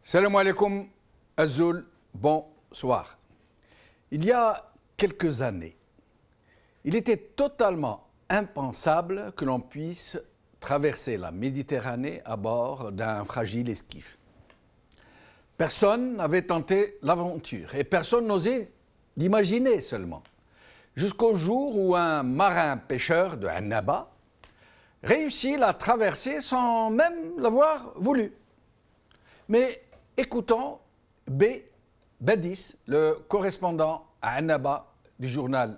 Salam alaikum, Azul, bonsoir. Il y a quelques années, il était totalement impensable que l'on puisse traverser la Méditerranée à bord d'un fragile esquif. Personne n'avait tenté l'aventure et personne n'osait l'imaginer seulement. Jusqu'au jour où un marin pêcheur de Annaba réussit la traversée sans même l'avoir voulu. Mais écoutons Badis, le correspondant à Annaba du journal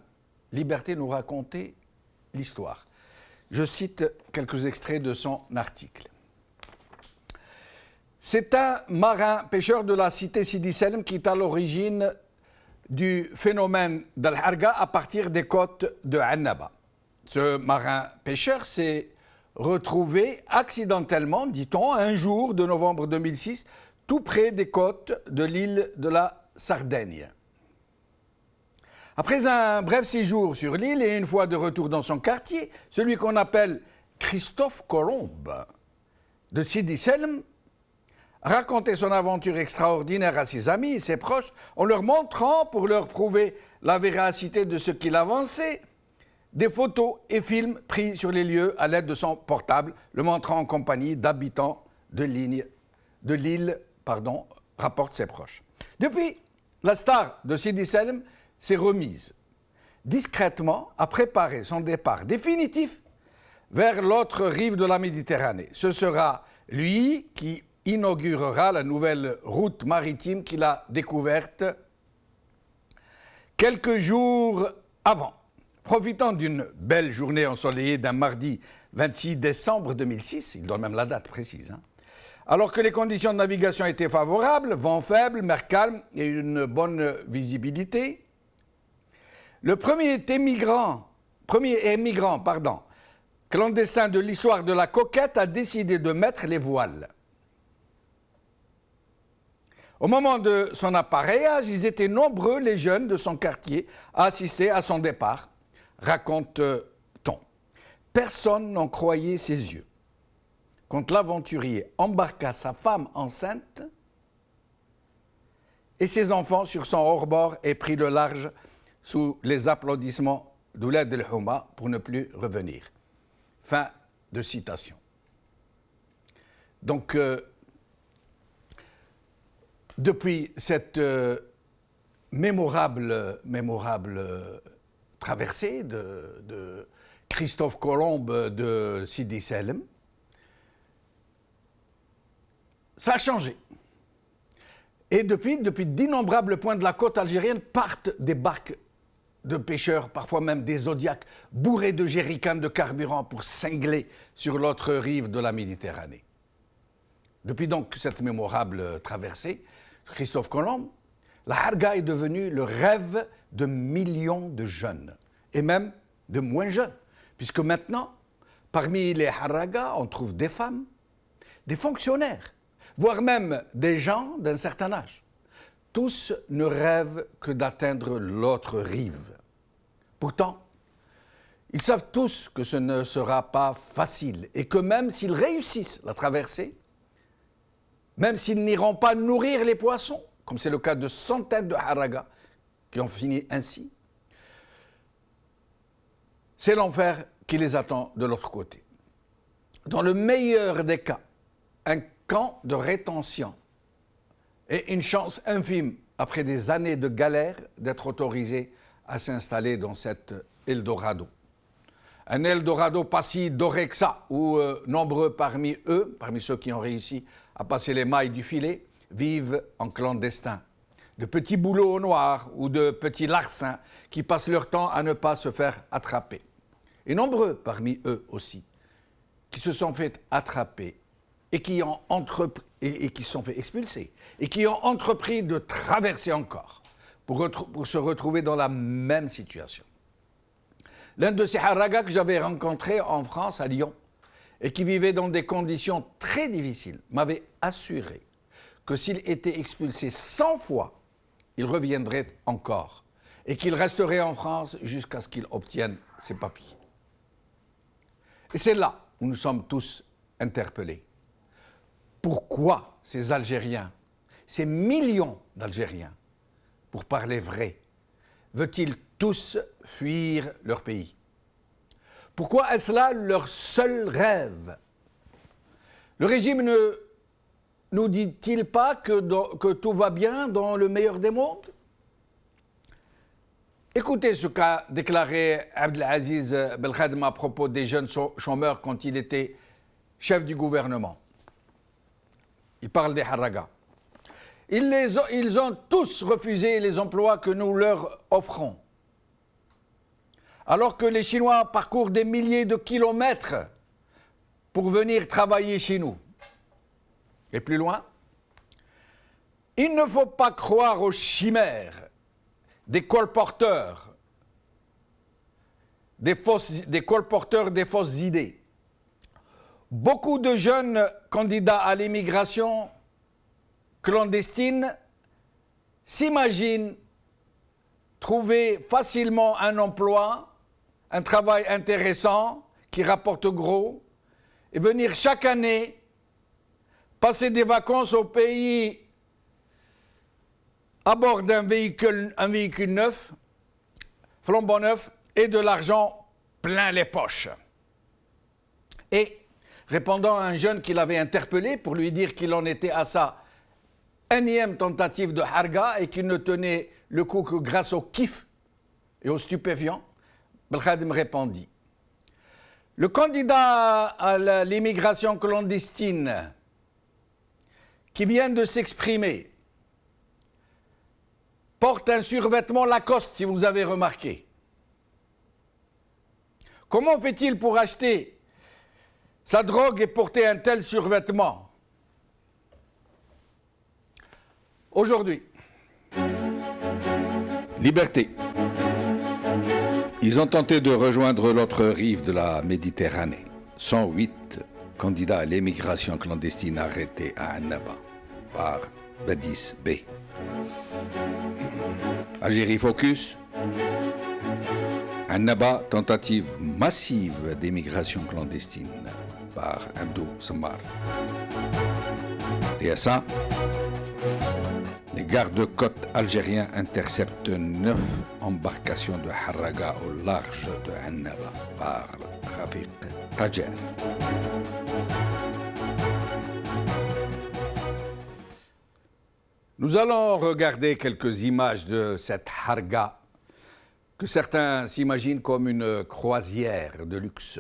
Liberté, nous raconter l'histoire. Je cite quelques extraits de son article. C'est un marin pêcheur de la cité Sidi Selm qui est à l'origine du phénomène d'Al-Harga à partir des côtes de Annaba. Ce marin pêcheur s'est retrouvé accidentellement, dit-on, un jour de novembre 2006, tout près des côtes de l'île de la Sardaigne. Après un bref séjour sur l'île et une fois de retour dans son quartier, celui qu'on appelle Christophe Colomb de Sidi Selm racontait son aventure extraordinaire à ses amis et ses proches en leur montrant, pour leur prouver la véracité de ce qu'il avançait, des photos et films pris sur les lieux à l'aide de son portable, le montrant en compagnie d'habitants de l'île, rapportent ses proches. Depuis, la star de Sidi Selm s'est remise discrètement à préparer son départ définitif vers l'autre rive de la Méditerranée. Ce sera lui qui inaugurera la nouvelle route maritime qu'il a découverte quelques jours avant. Profitant d'une belle journée ensoleillée d'un mardi 26 décembre 2006, il donne même la date précise, alors que les conditions de navigation étaient favorables, vent faible, mer calme et une bonne visibilité, le premier émigrant clandestin de l'histoire de la coquette a décidé de mettre les voiles. Au moment de son appareillage, ils étaient nombreux, les jeunes de son quartier, à assister à son départ, raconte-t-on. Personne n'en croyait ses yeux. Quand l'aventurier embarqua sa femme enceinte et ses enfants sur son hors-bord et prit le large sous les applaudissements d'Oulad el-Houma pour ne plus revenir. Fin de citation. Donc, depuis cette mémorable traversée de Christophe Colomb de Sidi Selm, ça a changé. Et depuis d'innombrables points de la côte algérienne partent des barques de pêcheurs, parfois même des zodiacs, bourrés de jerrycans de carburant pour cingler sur l'autre rive de la Méditerranée. Depuis donc cette mémorable traversée, Christophe Colomb, la Harga est devenue le rêve de millions de jeunes, et même de moins jeunes, puisque maintenant, parmi les Harragas, on trouve des femmes, des fonctionnaires, voire même des gens d'un certain âge. Tous ne rêvent que d'atteindre l'autre rive. Pourtant, ils savent tous que ce ne sera pas facile et que même s'ils réussissent la traversée, même s'ils n'iront pas nourrir les poissons, comme c'est le cas de centaines de Harragas qui ont fini ainsi, c'est l'enfer qui les attend de l'autre côté. Dans le meilleur des cas, un camp de rétention et une chance infime, après des années de galère, d'être autorisés à s'installer dans cet Eldorado. Un Eldorado pas si doré que ça, où nombreux parmi eux, parmi ceux qui ont réussi à passer les mailles du filet, vivent en clandestin. De petits boulots au noir ou de petits larcins qui passent leur temps à ne pas se faire attraper. Et nombreux parmi eux aussi, qui se sont fait attraper et qui ont entrepris, et qui se sont fait expulser, et qui ont entrepris de traverser encore pour se retrouver dans la même situation. L'un de ces haragas que j'avais rencontré en France, à Lyon, et qui vivait dans des conditions très difficiles, m'avait assuré que s'il était expulsé 100 fois, il reviendrait encore et qu'il resterait en France jusqu'à ce qu'il obtienne ses papiers. Et c'est là où nous sommes tous interpellés. Pourquoi ces Algériens, ces millions d'Algériens, pour parler vrai, veulent-ils tous fuir leur pays? Pourquoi est-ce là leur seul rêve? Le régime ne nous dit-il pas que tout va bien dans le meilleur des mondes? Écoutez ce qu'a déclaré Abdelaziz Belkhadem à propos des jeunes chômeurs quand il était chef du gouvernement. Il parle des haragas. Ils ont tous refusé les emplois que nous leur offrons. Alors que les Chinois parcourent des milliers de kilomètres pour venir travailler chez nous. Et plus loin, il ne faut pas croire aux chimères des colporteurs, des colporteurs des fausses idées. Beaucoup de jeunes candidats à l'immigration clandestine s'imaginent trouver facilement un emploi, un travail intéressant qui rapporte gros, et venir chaque année passer des vacances au pays à bord d'un véhicule neuf, flambant neuf, et de l'argent plein les poches. Et répondant à un jeune qui l'avait interpellé pour lui dire qu'il en était à sa énième tentative de harga et qu'il ne tenait le coup que grâce au kiff et aux stupéfiants, Belkhadem répondit: le candidat à l'immigration clandestine qui vient de s'exprimer porte un survêtement Lacoste, si vous avez remarqué. Comment fait-il pour acheter sa drogue et porter un tel survêtement? Aujourd'hui, liberté. Ils ont tenté de rejoindre l'autre rive de la Méditerranée. 108 candidats à l'émigration clandestine arrêtés à Annaba par Badis B. Algérie Focus. Annaba, tentative massive d'émigration clandestine par Abdou Sammar. TSA. Les gardes-côtes algériens interceptent 9 embarcations de haraga au large de Annaba par Rafiq Tajer. Nous allons regarder quelques images de cette harga que certains s'imaginent comme une croisière de luxe.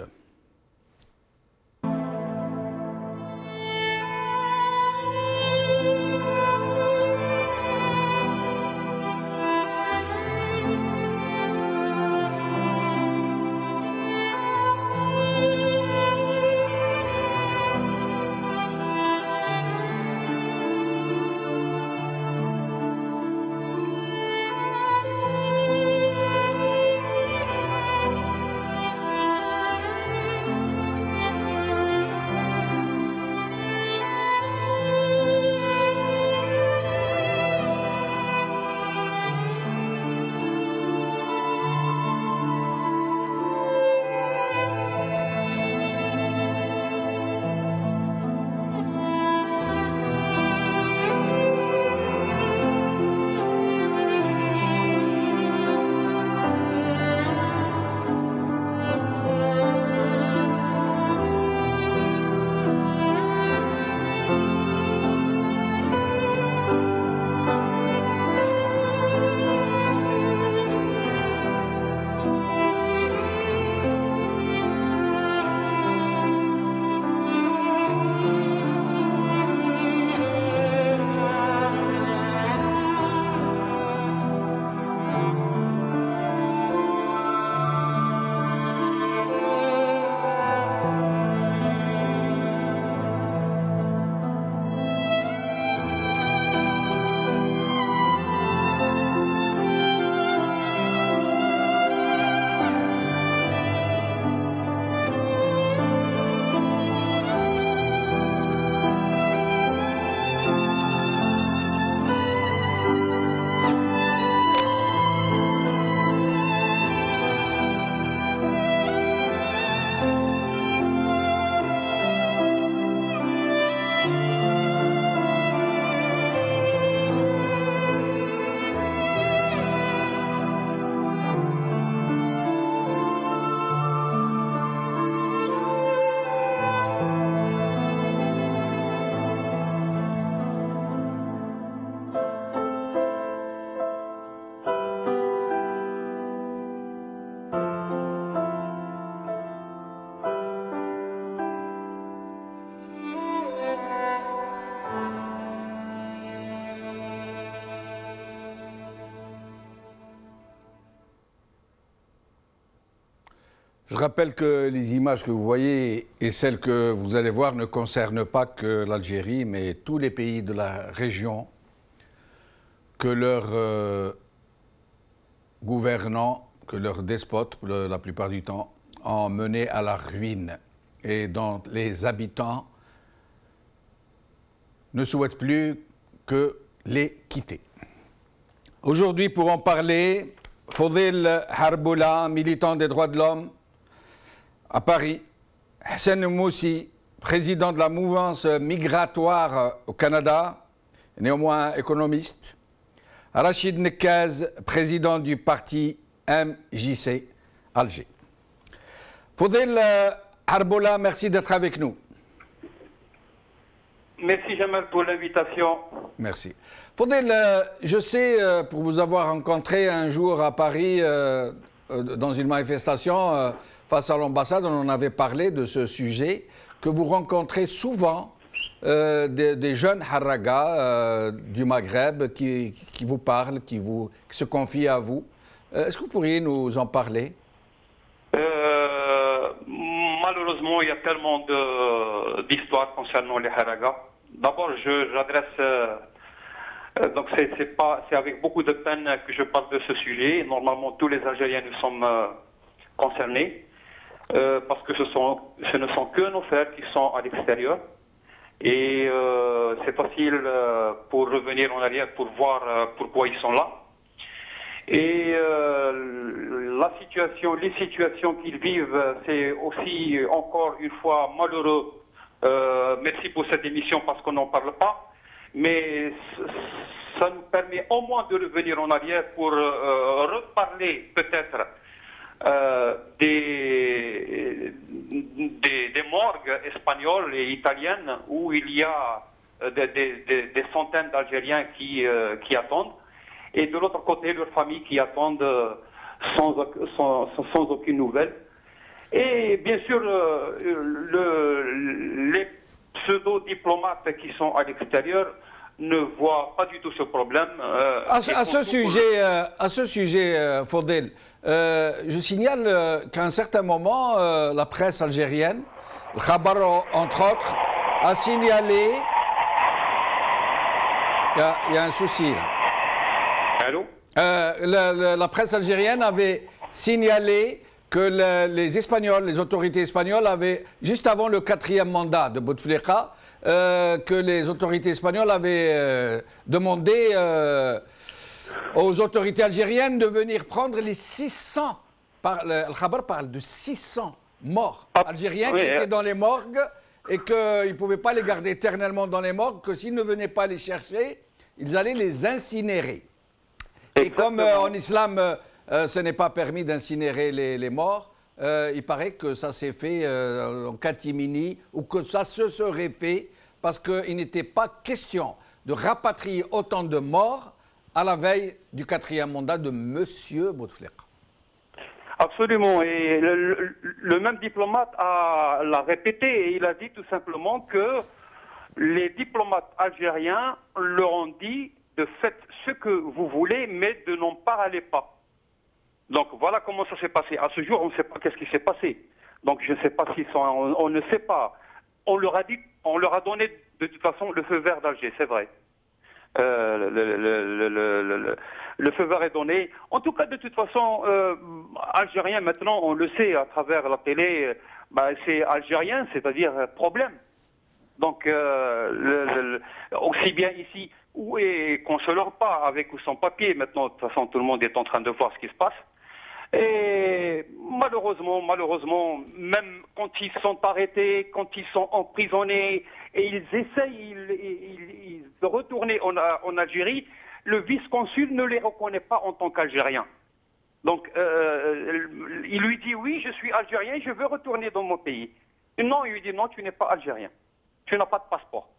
Je rappelle que les images que vous voyez et celles que vous allez voir ne concernent pas que l'Algérie, mais tous les pays de la région que leurs gouvernants, que leurs despotes, la plupart du temps, ont mené à la ruine et dont les habitants ne souhaitent plus que les quitter. Aujourd'hui, pour en parler, Fodil Harboula, militant des droits de l'homme à Paris, Hassan Moussi, président de la mouvance migratoire au Canada, néanmoins économiste, Rachid Nekaz, président du parti MJC Alger. Fodil Harboula, merci d'être avec nous. Merci Jamal pour l'invitation. Merci. Fodil, je sais, pour vous avoir rencontré un jour à Paris dans une manifestation face à l'ambassade, on en avait parlé de ce sujet, que vous rencontrez souvent des jeunes Harraga du Maghreb qui vous parlent, qui se confient à vous. Est-ce que vous pourriez nous en parler? Malheureusement, il y a tellement d'histoires concernant les Harraga. D'abord, j'adresse... donc, c'est avec beaucoup de peine que je parle de ce sujet. Normalement, tous les Algériens nous sommes concernés parce que ce ne sont que nos frères qui sont à l'extérieur. Et c'est facile pour revenir en arrière pour voir pourquoi ils sont là. Et les situations qu'ils vivent, c'est aussi encore une fois malheureux. Merci pour cette émission parce qu'on n'en parle pas. Mais ça nous permet au moins de revenir en arrière pour reparler peut-être des morgues espagnoles et italiennes où il y a des centaines d'Algériens qui attendent. Et de l'autre côté, leurs familles qui attendent sans aucune nouvelle. Et bien sûr, les pseudo-diplomates qui sont à l'extérieur ne voient pas du tout ce problème. À ce sujet, Fodil, je signale qu'à un certain moment, la presse algérienne, le Khabar entre autres, a signalé... Il y a un souci là. Allô? La presse algérienne avait signalé que les Espagnols, les autorités espagnoles avaient, juste avant le 4e mandat de Bouteflika, que les autorités espagnoles avaient demandé aux autorités algériennes de venir prendre les 600, le Khabar parle de 600 morts algériens qui étaient dans les morgues et qu'ils ne pouvaient pas les garder éternellement dans les morgues, que s'ils ne venaient pas les chercher, ils allaient les incinérer. Et comme en islam, ce n'est pas permis d'incinérer les morts, il paraît que ça s'est fait en catimini, ou que ça se serait fait, parce qu'il n'était pas question de rapatrier autant de morts à la veille du 4e mandat de M. Bouteflika. Absolument. Et le même diplomate l'a répété, et il a dit tout simplement que les diplomates algériens leur ont dit de faites ce que vous voulez, mais de n'en parlez pas. Donc voilà comment ça s'est passé. À ce jour, on ne sait pas qu'est-ce qui s'est passé. Donc je ne sais pas s'ils sont... On ne sait pas. On leur a donné de toute façon le feu vert d'Alger, c'est vrai. Le feu vert est donné. En tout cas, de toute façon, algérien, maintenant, on le sait à travers la télé, c'est algérien, c'est-à-dire problème. Donc, aussi bien ici, et qu'on ne se leurre pas avec ou sans papier. Maintenant, de toute façon, tout le monde est en train de voir ce qui se passe. Et malheureusement, même quand ils sont arrêtés, quand ils sont emprisonnés, et ils essayent de retourner en Algérie, le vice-consul ne les reconnaît pas en tant qu'Algériens. Donc, il lui dit, oui, je suis Algérien, je veux retourner dans mon pays. Et non, il lui dit, non, tu n'es pas Algérien. Tu n'as pas de passeport.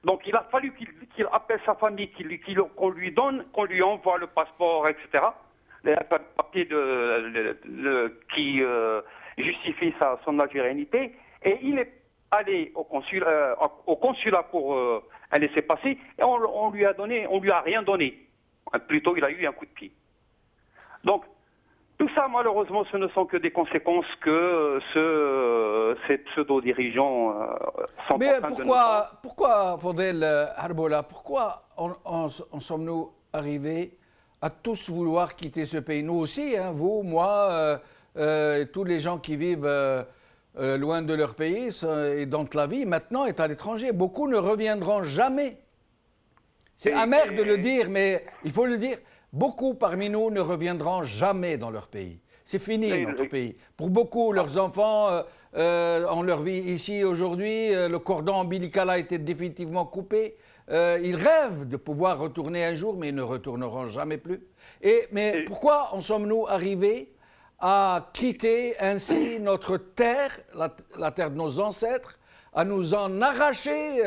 Donc, il a fallu qu'il appelle sa famille, qu'on lui donne, qu'on lui envoie le passeport, etc. Les papiers qui justifient son algérianité. Et il est allé au consulat pour un laissez-passer, et on lui a rien donné. Plutôt, il a eu un coup de pied. Donc, Tout ça, malheureusement, ce ne sont que des conséquences que ces pseudo-dirigeants sont Mais en train de nous prendre. pourquoi, Fadel Harbola, pourquoi en sommes-nous arrivés à tous vouloir quitter ce pays? Nous aussi, hein, vous, moi, tous les gens qui vivent loin de leur pays et dont la vie maintenant est à l'étranger. Beaucoup ne reviendront jamais. C'est amer de le dire, mais il faut le dire. Beaucoup parmi nous ne reviendront jamais dans leur pays. C'est fini notre pays. Pour beaucoup, leurs enfants ont leur vie ici aujourd'hui. Le cordon ombilical a été définitivement coupé. Ils rêvent de pouvoir retourner un jour, mais ils ne retourneront jamais plus. Mais pourquoi en sommes-nous arrivés à quitter ainsi notre terre, la terre de nos ancêtres, à nous en arracher,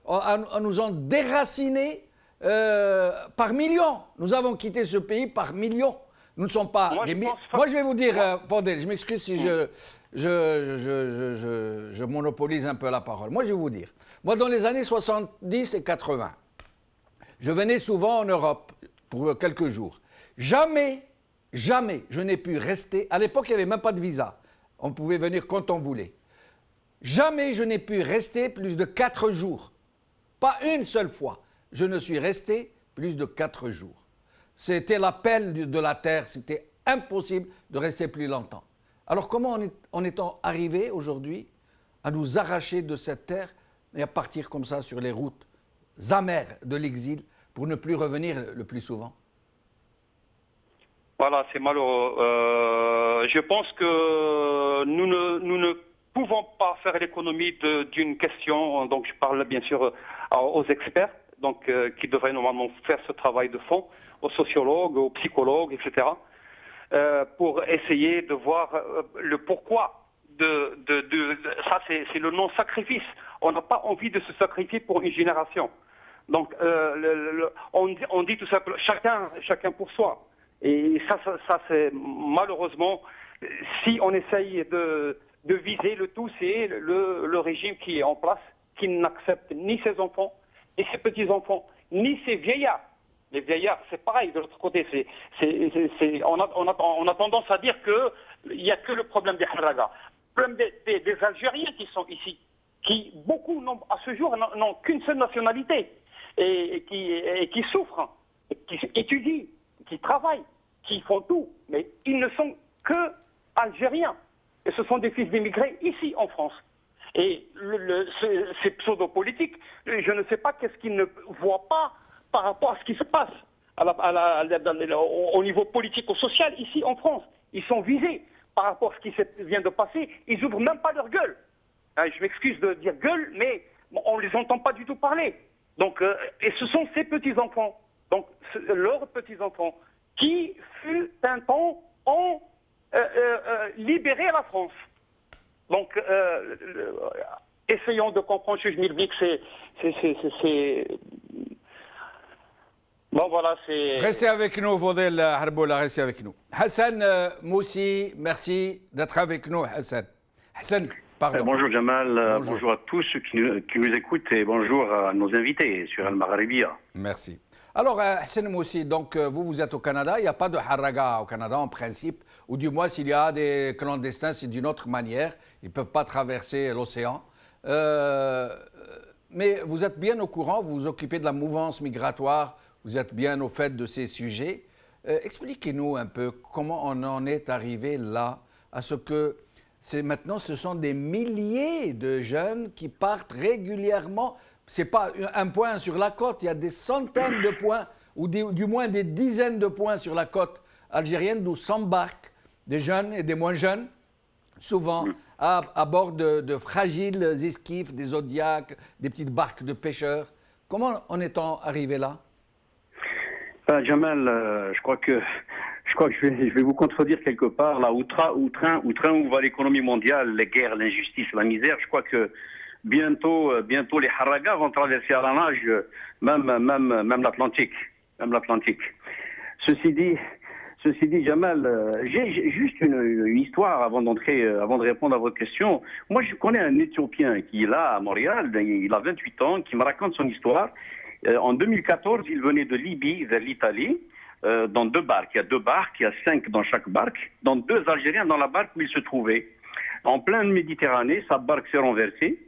à nous en déraciner par millions? Nous avons quitté ce pays par millions. Nous ne sommes pas des millions. Moi, je vais vous dire, Fadel, je m'excuse si je monopolise un peu la parole. Moi, je vais vous dire. Moi, dans les années 70 et 80, je venais souvent en Europe pour quelques jours. Jamais je n'ai pu rester. À l'époque, il n'y avait même pas de visa. On pouvait venir quand on voulait. Jamais je n'ai pu rester plus de 4 jours. Pas une seule fois. Je ne suis resté plus de 4 jours. C'était l'appel de la terre. C'était impossible de rester plus longtemps. Alors comment en est-on arrivé aujourd'hui à nous arracher de cette terre et à partir comme ça sur les routes amères de l'exil pour ne plus revenir le plus souvent? Voilà, c'est malheureux. Je pense que nous ne pouvons pas faire l'économie d'une question. Donc, je parle bien sûr aux experts, donc qui devraient normalement faire ce travail de fond, aux sociologues, aux psychologues, etc., pour essayer de voir le pourquoi ça. C'est le non-sacrifice. On n'a pas envie de se sacrifier pour une génération. Donc, on dit tout simplement chacun pour soi. Et ça c'est malheureusement, si on essaye de viser le tout, c'est le régime qui est en place, qui n'accepte ni ses enfants, ni ses petits-enfants, ni ses vieillards. Les vieillards, c'est pareil, de l'autre côté. On a tendance à dire qu'il n'y a que le problème des Haraga. Le problème des Algériens qui sont ici, qui, beaucoup, à ce jour, n'ont qu'une seule nationalité, et qui souffrent, et qui étudient, qui travaillent, qui font tout, mais ils ne sont que algériens. Et ce sont des fils d'immigrés ici en France. Et ces pseudo-politiques, je ne sais pas qu'est-ce qu'ils ne voient pas par rapport à ce qui se passe au niveau politico-social ici en France. Ils sont visés par rapport à ce qui vient de passer. Ils n'ouvrent même pas leur gueule. Je m'excuse de dire gueule, mais on ne les entend pas du tout parler. Donc, et ce sont ces petits-enfants, donc leurs petits-enfants, qui fut un temps ont libéré la France. Donc, essayons de comprendre, je me dis que c'est... Bon, voilà, c'est... Restez avec nous, Fadel Harbola, restez avec nous. Hassan Moussi, merci d'être avec nous, Hassan. Hassan, pardon. Bonjour Jamal, bonjour à tous ceux qui nous écoutent et bonjour à nos invités sur Al-Maghribia. Merci. Alors, Hassan Moussi, donc vous êtes au Canada, il n'y a pas de haraga au Canada en principe, ou du moins s'il y a des clandestins, c'est d'une autre manière, ils ne peuvent pas traverser l'océan. Mais vous êtes bien au courant, vous vous occupez de la mouvance migratoire, vous êtes bien au fait de ces sujets. Expliquez-nous un peu comment on en est arrivé là, à ce que maintenant ce sont des milliers de jeunes qui partent régulièrement. Ce n'est pas un point sur la côte, il y a des centaines de points, ou du moins des dizaines de points sur la côte algérienne d'où s'embarquent des jeunes et des moins jeunes, souvent à bord de fragiles esquifs, des zodiacs, des petites barques de pêcheurs. Comment en est-on arrivé là? Jamal, je crois que je vais vous contredire quelque part. Là, où va l'économie mondiale, les guerres, l'injustice, la misère, je crois que bientôt les haragas vont traverser à la nage même l'Atlantique. Ceci dit, Jamal, j'ai juste une histoire avant de répondre à votre question. Moi, je connais un Éthiopien qui est là à Montréal, il a 28 ans, qui me raconte son histoire. En 2014, il venait de Libye vers l'Italie. dans 2 barques. Il y a 2 barques, il y a 5 dans chaque barque, dont 2 Algériens dans la barque où il se trouvait. En pleine Méditerranée, sa barque s'est renversée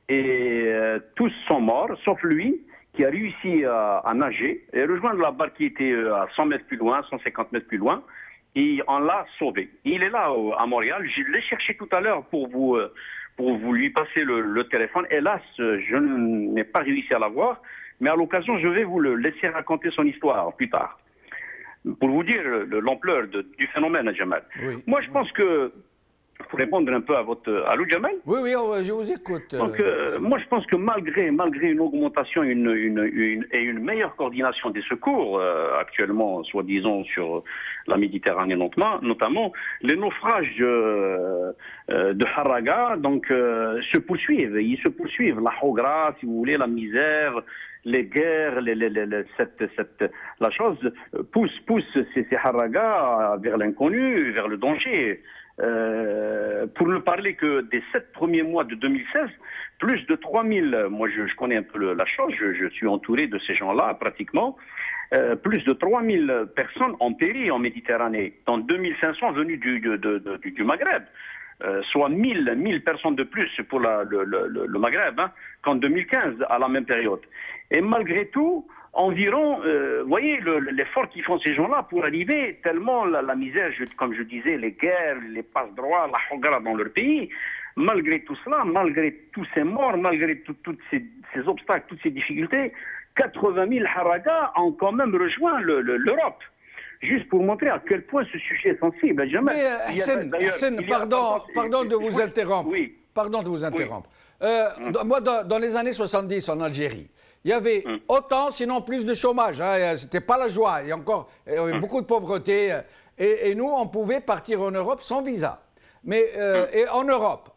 et tous sont morts, sauf lui qui a réussi à nager et rejoindre la barque qui était à 100 mètres plus loin, 150 mètres plus loin, et on l'a sauvé. Il est là à Montréal. Je l'ai cherché tout à l'heure pour vous lui passer le téléphone. Hélas, je n'ai pas réussi à l'avoir, mais à l'occasion, je vais vous le laisser raconter son histoire plus tard. Pour vous dire l'ampleur du phénomène, Jamal. Oui. Moi, je pense que, pour répondre un peu à votre... Allô, Jamal? Oui, oui, je vous écoute. Donc, moi, je pense que malgré une augmentation et une meilleure coordination des secours, actuellement, soi-disant, sur la Méditerranée notamment, les naufrages de Haraga donc, se poursuivent. Ils se poursuivent. La Hogra, si vous voulez, la misère, les guerres, la chose pousse ces Haraga vers l'inconnu, vers le danger. Pour ne parler que des 7 premiers mois de 2016, plus de 3000, moi je connais un peu la chose, je suis entouré de ces gens-là pratiquement, plus de 3000 personnes ont péri en Méditerranée, dont 2500 venus du Maghreb. Soit 1000 personnes de plus pour le Maghreb qu'en 2015 à la même période. Et malgré tout, environ, vous voyez l'effort qu'ils font ces gens-là pour arriver, tellement la misère, comme je disais, les guerres, les passe-droits, la hogara dans leur pays, malgré tout cela, malgré tous ces morts, malgré toutes ces obstacles, toutes ces difficultés, 80 000 haragas ont quand même rejoint l'Europe. Juste pour montrer à quel point ce sujet est sensible. Mais Hassan, pardon de vous interrompre. Oui. Pardon de vous interrompre. Moi, dans les années 70 en Algérie, il y avait autant, sinon plus de chômage. C'était pas la joie. Il y avait beaucoup de pauvreté. Et nous, on pouvait partir en Europe sans visa. Mais et en Europe,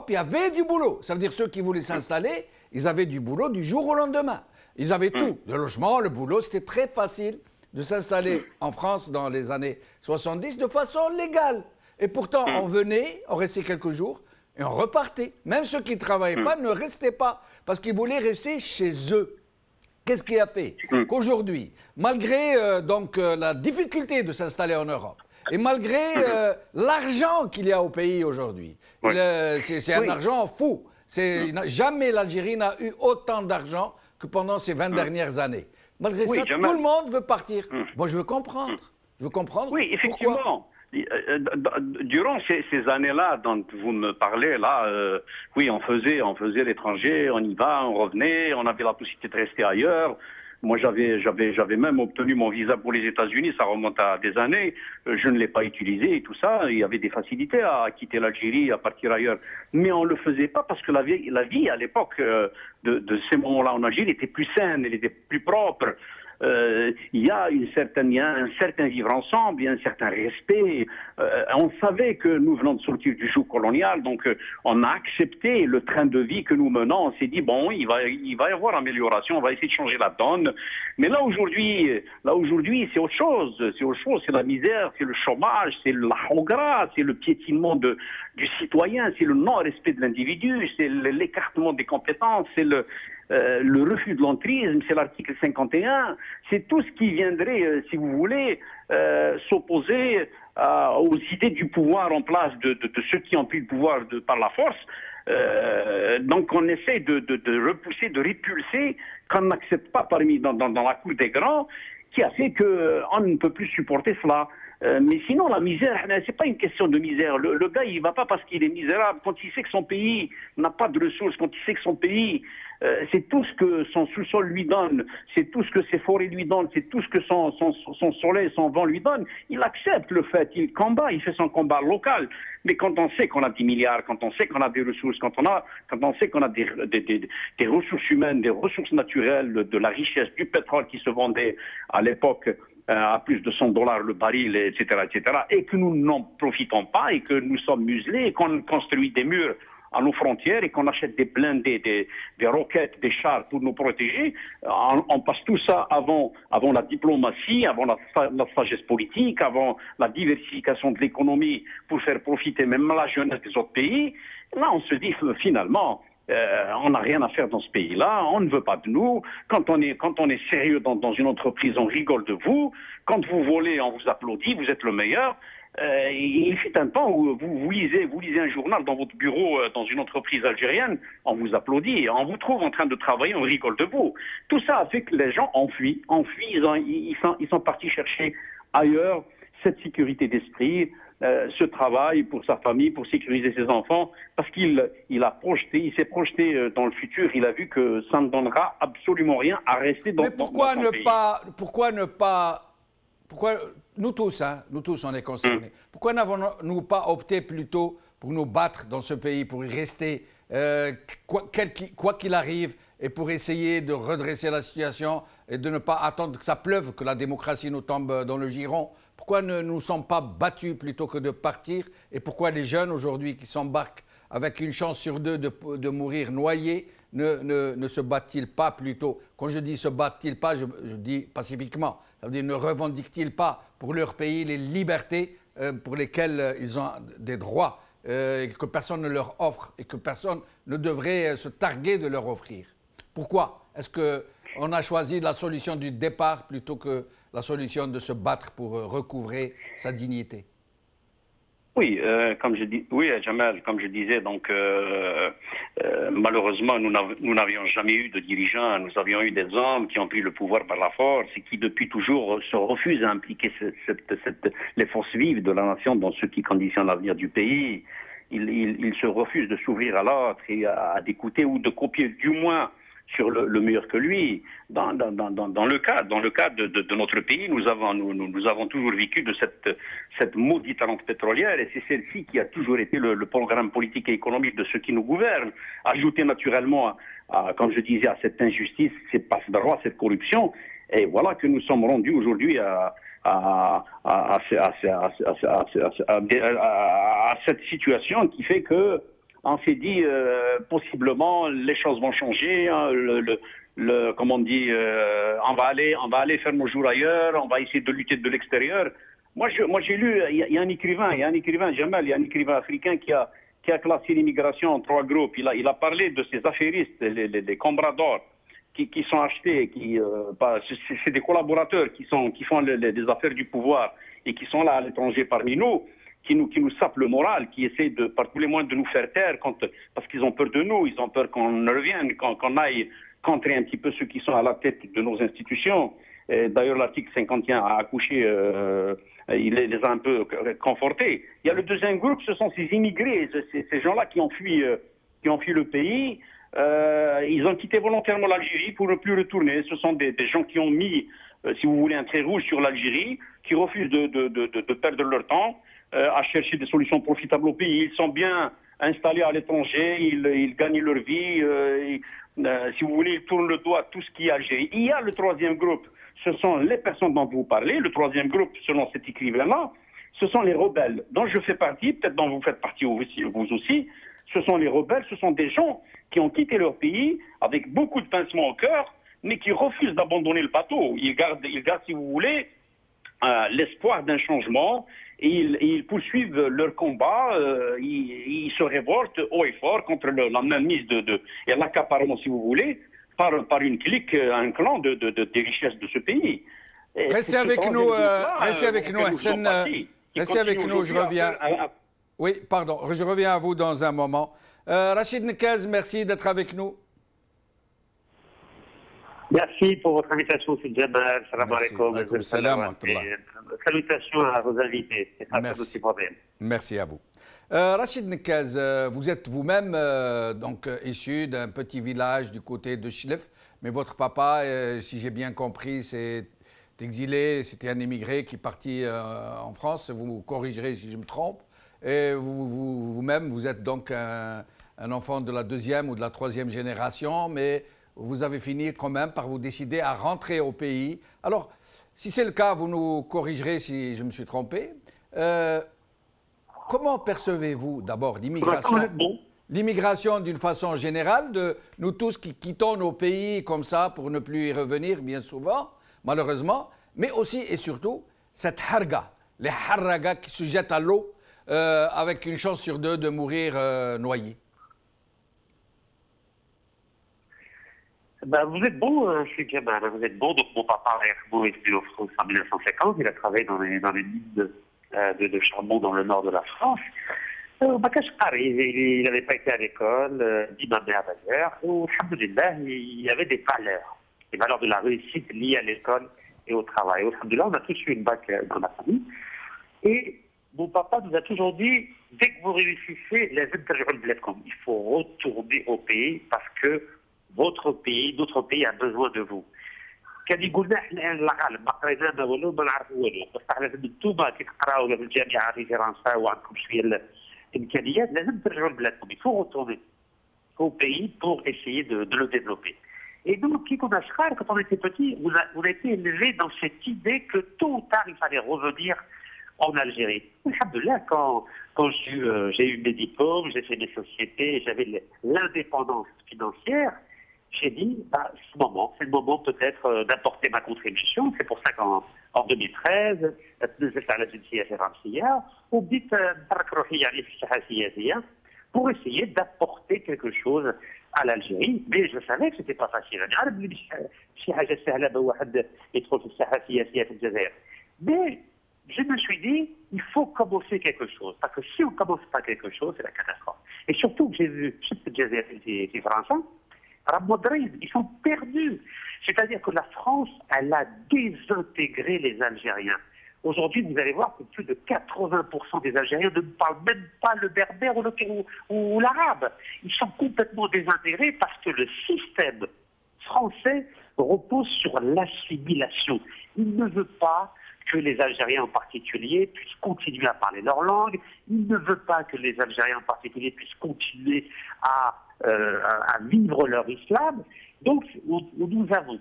il y avait du boulot. Ça veut dire ceux qui voulaient s'installer, ils avaient du boulot du jour au lendemain. Ils avaient tout. Le logement, le boulot, c'était très facile de s'installer en France dans les années 70 de façon légale. Et pourtant, on venait, on restait quelques jours et on repartait. Même ceux qui ne travaillaient pas ne restaient pas parce qu'ils voulaient rester chez eux. Qu'est-ce qui a fait qu'aujourd'hui, malgré la difficulté de s'installer en Europe et malgré l'argent qu'il y a au pays aujourd'hui, c'est un argent fou. Jamais l'Algérie n'a eu autant d'argent que pendant ces 20 dernières années. Malgré ça, tout le monde veut partir. Moi, je veux comprendre. Oui, effectivement. Durant ces années-là dont vous me parlez, là, oui, on faisait l'étranger, on y va, on revenait, on avait la possibilité de rester ailleurs. Moi, j'avais même obtenu mon visa pour les États-Unis, ça remonte à des années. Je ne l'ai pas utilisé et tout ça. Il y avait des facilités à quitter l'Algérie, à partir ailleurs. Mais on ne le faisait pas parce que la vie à l'époque de ces moments-là en Algérie était plus saine, elle était plus propre. Il y a un certain vivre ensemble, il y a un certain respect. On savait que nous venons de sortir du joug colonial, donc on a accepté le train de vie que nous menons. On s'est dit bon, il va y avoir amélioration, on va essayer de changer la donne. Mais là aujourd'hui, c'est autre chose. C'est la misère, c'est le chômage, c'est la hogara, c'est le piétinement du citoyen, c'est le non-respect de l'individu, c'est l'écartement des compétences, c'est le refus de l'entrisme, c'est l'article 51, c'est tout ce qui viendrait, si vous voulez, s'opposer aux idées du pouvoir en place de ceux qui ont pris le pouvoir par la force. Donc on essaie de repousser, de répulser, qu'on n'accepte pas dans la cour des grands, qui a fait qu'on ne peut plus supporter cela. Mais sinon, la misère, c'est pas une question de misère. Le gars, il va pas parce qu'il est misérable. Quand il sait que son pays n'a pas de ressources, quand il sait que son pays, c'est tout ce que son sous-sol lui donne, c'est tout ce que ses forêts lui donnent, c'est tout ce que son soleil, son vent lui donne, il accepte le fait, il combat, il fait son combat local. Mais quand on sait qu'on a 10 milliards, quand on sait qu'on a des ressources, quand on sait qu'on a des ressources humaines, des ressources naturelles, de la richesse, du pétrole qui se vendait à l'époque à plus de $100 le baril, etc., et que nous n'en profitons pas, et que nous sommes muselés, et qu'on construit des murs à nos frontières, et qu'on achète des blindés, des roquettes, des chars pour nous protéger, on passe tout ça avant la diplomatie, avant la sagesse politique, avant la diversification de l'économie pour faire profiter même la jeunesse des autres pays. Là, on se dit finalement, On n'a rien à faire dans ce pays-là, on ne veut pas de nous. Quand on est sérieux dans une entreprise, on rigole de vous. Quand vous volez, on vous applaudit, vous êtes le meilleur. Il fut un temps où vous lisez un journal dans votre bureau dans une entreprise algérienne, on vous applaudit, on vous trouve en train de travailler, on rigole de vous. Tout ça a fait que les gens enfuient, ils sont partis chercher ailleurs cette sécurité d'esprit, ce travail pour sa famille, pour sécuriser ses enfants, parce il s'est projeté dans le futur, il a vu que ça ne donnera absolument rien à rester dans Mais pourquoi dans son pays. Pourquoi nous tous on est concernés. Pourquoi n'avons-nous pas opté plutôt pour nous battre dans ce pays, pour y rester, quoi qu'il arrive, et pour essayer de redresser la situation et de ne pas attendre que ça pleuve, que la démocratie nous tombe dans le giron? Pourquoi ne nous sommes pas battus plutôt que de partir? Et pourquoi les jeunes aujourd'hui qui s'embarquent avec une chance sur deux de mourir noyés ne se battent-ils pas plutôt? Quand je dis se battent-ils pas, je dis pacifiquement. Ça veut dire ne revendiquent-ils pas pour leur pays les libertés pour lesquelles ils ont des droits que personne ne leur offre et que personne ne devrait se targuer de leur offrir? Pourquoi est-ce qu'on a choisi la solution du départ plutôt que la solution de se battre pour recouvrer sa dignité? Oui, oui, Jamal, comme je disais, donc malheureusement, nous n'avions jamais eu de dirigeants. Nous avions eu des hommes qui ont pris le pouvoir par la force et qui depuis toujours se refusent à impliquer les forces vives de la nation dans ce qui conditionne l'avenir du pays. Ils se refusent de s'ouvrir à l'autre et d'écouter ou de copier du moins sur le meilleur que lui. Dans le cas de notre pays, nous avons toujours vécu de cette maudite rente pétrolière, et c'est celle-ci qui a toujours été le programme politique et économique de ceux qui nous gouvernent. Ajouté naturellement, comme je disais, à cette injustice, ces passe-droits, cette corruption, et voilà que nous sommes rendus aujourd'hui à cette situation qui fait que on s'est dit possiblement les choses vont changer, hein, comme on dit, on va aller faire nos jours ailleurs, on va essayer de lutter de l'extérieur. Moi j'ai lu, il y a un écrivain, Jamal, il y a un écrivain africain qui a classé l'immigration en 3 groupes. Il a parlé de ces affairistes, les compradors qui sont achetés, c'est des collaborateurs qui font les affaires du pouvoir et qui sont là à l'étranger parmi nous. Qui nous sapent le moral, qui essaient par tous les moyens de nous faire taire parce qu'ils ont peur de nous, ils ont peur qu'on revienne, qu'on aille contrer un petit peu ceux qui sont à la tête de nos institutions. D'ailleurs, l'article 51 a accouché, il les a un peu confortés. Il y a le deuxième groupe, ce sont ces immigrés, ces gens-là qui ont fui le pays. Ils ont quitté volontairement l'Algérie pour ne plus retourner. Ce sont des gens qui ont mis, si vous voulez, un trait rouge sur l'Algérie, qui refusent de perdre leur temps à chercher des solutions profitables au pays. Ils sont bien installés à l'étranger, ils gagnent leur vie, si vous voulez, ils tournent le dos à tout ce qui est Algérie. Il y a le troisième groupe, ce sont les personnes dont vous parlez. Le troisième groupe, selon cet écrivain-là, ce sont les rebelles, dont je fais partie, peut-être dont vous faites partie vous aussi. Ce sont les rebelles, ce sont des gens qui ont quitté leur pays avec beaucoup de pincement au cœur, mais qui refusent d'abandonner le bateau. Ils gardent, si vous voulez, l'espoir d'un changement, et ils poursuivent leur combat, ils se révoltent haut et fort contre la mainmise et l'accaparement, si vous voulez, par une clique, un clan des richesses de ce pays. Restez avec nous, Hassan. Restez avec nous, je reviens. Oui, pardon, je reviens à vous dans un moment. Rachid Nekaz, merci d'être avec nous. Merci pour votre invitation, M. Jamal. Salam alaikum. Salutations à vos invités. Merci. Merci à vous. Rachid Nekaz, vous êtes vous-même issu d'un petit village du côté de Chlef, mais votre papa, si j'ai bien compris, s'est exilé, c'était un immigré qui est parti en France. Vous me corrigerez si je me trompe. Et vous-même, vous êtes donc un enfant de la 2e ou de la 3e génération, mais vous avez fini quand même par vous décider à rentrer au pays. Alors, si c'est le cas, vous nous corrigerez si je me suis trompé. Comment percevez-vous d'abord l'immigration d'une façon générale, de nous tous qui quittons nos pays comme ça pour ne plus y revenir bien souvent, malheureusement, mais aussi et surtout cette harga, les harragas qui se jettent à l'eau avec une chance sur 2 de mourir noyés? Ben, vous êtes bon, Cheikh Jamal, vous êtes bon. Donc, mon papa est venu en France en 1950. Il a travaillé dans les mines de charbon dans le nord de la France. Il n'avait pas été à l'école, dit ma mère d'ailleurs. Alhamdulillah, il y avait des valeurs de la réussite liées à l'école et au travail. Alhamdulillah, on a tous eu une bac dans la famille. Et mon papa nous a toujours dit, dès que vous réussissez, il faut retourner au pays parce que votre pays, notre pays a besoin de vous. كان يقول لنا احنا الغالب ما قرينا ما والو ما نعرفوا والو بصح لازم انتوما كي تقراو في الجامعه في فرنسا وعندكم شويه الامكانيات لازم ترجعوا لبلادكم. Il faut retourner au pays pour essayer de le développer. Et donc, quand on était petit, on a été élevé dans cette idée que tôt ou tard, il fallait revenir en Algérie. Alhamdulillah, quand j'ai eu mes diplômes, j'ai fait mes sociétés, j'avais l'indépendance financière, j'ai dit, c'est le moment peut-être d'apporter ma contribution. C'est pour ça qu'en 2013, pour essayer d'apporter quelque chose à l'Algérie. Mais je savais que ce n'était pas facile. Mais je me suis dit, il faut commencer quelque chose. Parce que si on ne commence pas quelque chose, c'est la catastrophe. Et surtout que j'ai vu, ces Français, ils sont perdus. C'est-à-dire que la France, elle a désintégré les Algériens. Aujourd'hui, vous allez voir que plus de 80% des Algériens ne parlent même pas le berbère ou l'arabe. Ils sont complètement désintégrés parce que le système français repose sur l'assimilation. Il ne veut pas que les Algériens en particulier puissent continuer à parler leur langue. Il ne veut pas que les Algériens en particulier puissent continuer à vivre leur islam. Donc, nous avons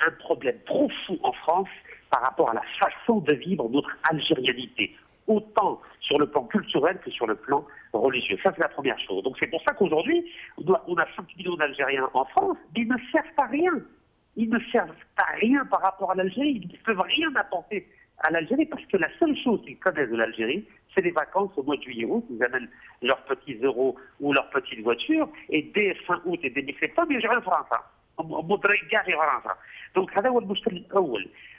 un problème profond en France par rapport à la façon de vivre notre algérianité, autant sur le plan culturel que sur le plan religieux. Ça, c'est la première chose. Donc, c'est pour ça qu'aujourd'hui, on a 5 millions d'Algériens en France, mais ils ne servent à rien. Ils ne servent à rien par rapport à l'Algérie. Ils ne peuvent rien apporter à l'Algérie parce que la seule chose qu'ils connaissent de l'Algérie, c'est les vacances au mois de juillet-août. Ils amènent leurs petits euros ou leurs petites voitures et dès fin août et début septembre, ils reviennent en France. Donc,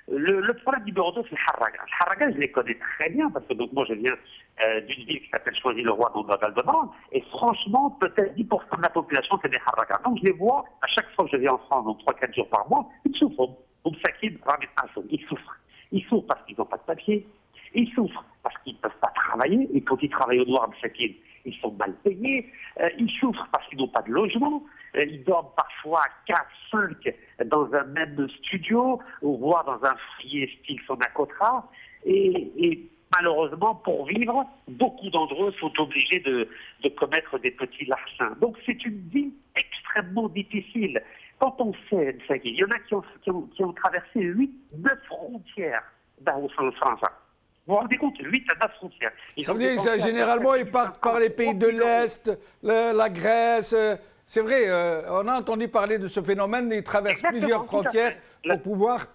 le problème numéro 2, c'est le Harraga. Le Harraga, je les connais très bien parce que moi, je viens d'une ville qui s'appelle Choisy-le-Roi, dans le Val-de-Marne, et franchement, peut-être 10% de la population, c'est des Harraga. Donc, je les vois, à chaque fois que je viens en France, donc 3-4 jours par mois, ils souffrent. Ils souffrent. Ils souffrent parce qu'ils n'ont pas de papier. Ils souffrent parce qu'ils ne peuvent pas travailler. Et quand ils travaillent au noir, ils sont mal payés. Ils souffrent parce qu'ils n'ont pas de logement. Ils dorment parfois 4-5 dans un même studio, ou voire dans un foyer style Sonacotra. Et malheureusement, pour vivre, beaucoup d'entre eux sont obligés de commettre des petits larcins. Donc c'est une vie extrêmement difficile. Quand on sait, il y en a qui ont traversé 8-9 frontières dans France. Vous vous rendez compte, 8 à 9 frontières. Ça veut dire que généralement, ils partent par les pays de l'Est, la Grèce. C'est vrai, on a entendu parler de ce phénomène, ils traversent plusieurs frontières pour pouvoir